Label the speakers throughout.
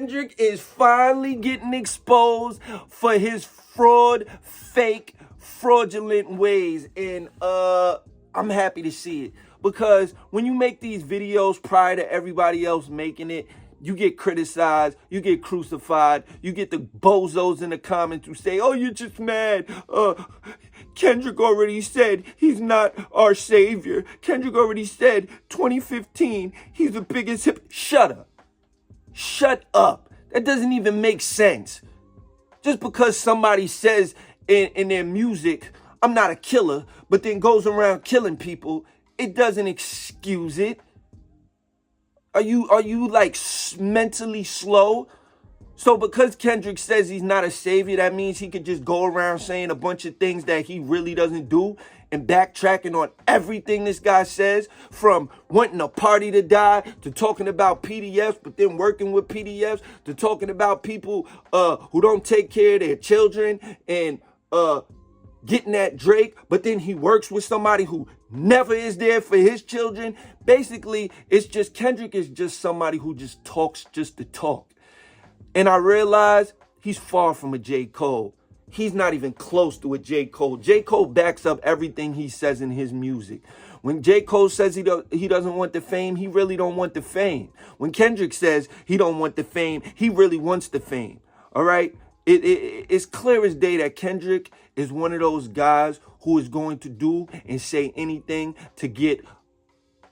Speaker 1: Kendrick is finally getting exposed for his fraudulent ways. And I'm happy to see it. Because when you make these videos prior to everybody else making it, you get criticized, you get crucified, you get the bozos in the comments who say, oh, you're just mad. Kendrick already said he's not our savior. Kendrick already said 2015, he's the biggest hip. Shut up. Shut up. That doesn't even make sense. Just because somebody says in their music, I'm not a killer, but then goes around killing people, it doesn't excuse it. Are you like mentally slow? So because Kendrick says he's not a savior, that means he could just go around saying a bunch of things that he really doesn't do and backtracking on everything this guy says, from wanting a party to die to talking about PDFs, but then working with PDFs, to talking about people who don't take care of their children and getting at Drake, but then he works with somebody who never is there for his children. Basically, it's just Kendrick is just somebody who just talks just to talk. And I realize he's far from a J. Cole. He's not even close to a J. Cole. J. Cole backs up everything he says in his music. When J. Cole says he doesn't want the fame, he really don't want the fame. When Kendrick says he don't want the fame, he really wants the fame. All right? It's clear as day that Kendrick is one of those guys who is going to do and say anything to get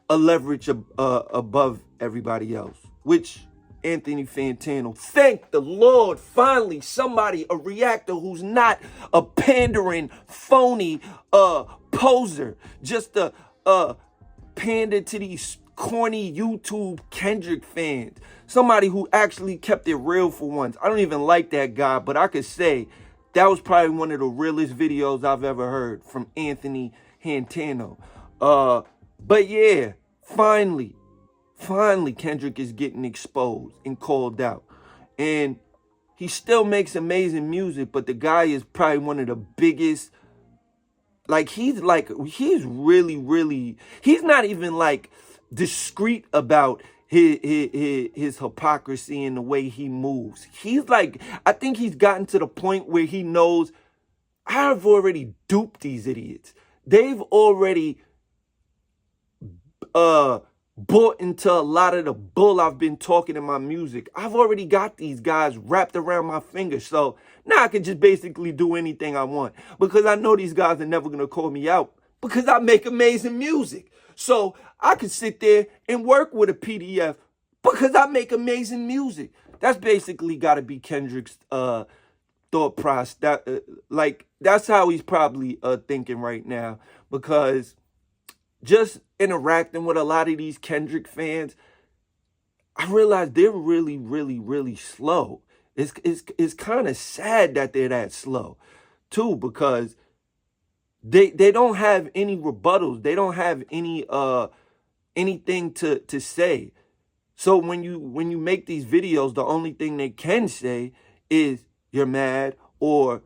Speaker 1: a leverage above everybody else, which Anthony Fantano, thank the Lord, finally somebody, a reactor who's not a pandering, phony poser, just a pander to these corny YouTube Kendrick fans. Somebody who actually kept it real for once. I don't even like that guy, but I could say that was probably one of the realest videos I've ever heard from Anthony Fantano. But yeah, finally, Kendrick is getting exposed and called out. And he still makes amazing music, but the guy is probably one of the biggest. He's not even like discreet about his hypocrisy and the way he moves. He's like, I think he's gotten to the point where he knows, I've already duped these idiots. They've already bought into a lot of the bull I've been talking in my music. I've already got these guys wrapped around my finger. So now I can just basically do anything I want, because I know these guys are never going to call me out because I make amazing music. So I could sit there and work with a PDF because I make amazing music. That's basically got to be Kendrick's thought process. That's how he's probably thinking right now, because just interacting with a lot of these Kendrick fans, I realize they're really, really, really slow. It's kind of sad that they're that slow, too, because they don't have any rebuttals. They don't have any anything to say. So when you make these videos, the only thing they can say is you're mad or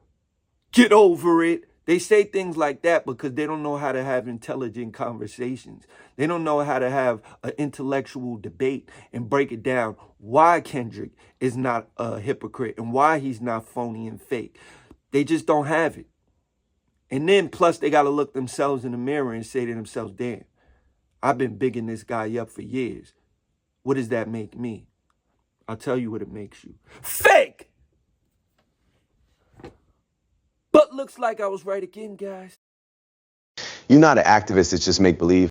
Speaker 1: get over it. They say things like that because they don't know how to have intelligent conversations. They don't know how to have an intellectual debate and break it down why Kendrick is not a hypocrite and why he's not phony and fake. They just don't have it. And then plus they got to look themselves in the mirror and say to themselves, damn, I've been bigging this guy up for years. What does that make me? I'll tell you what it makes you. Fake! But looks like I was right again, guys.
Speaker 2: You're not an activist, it's just make-believe.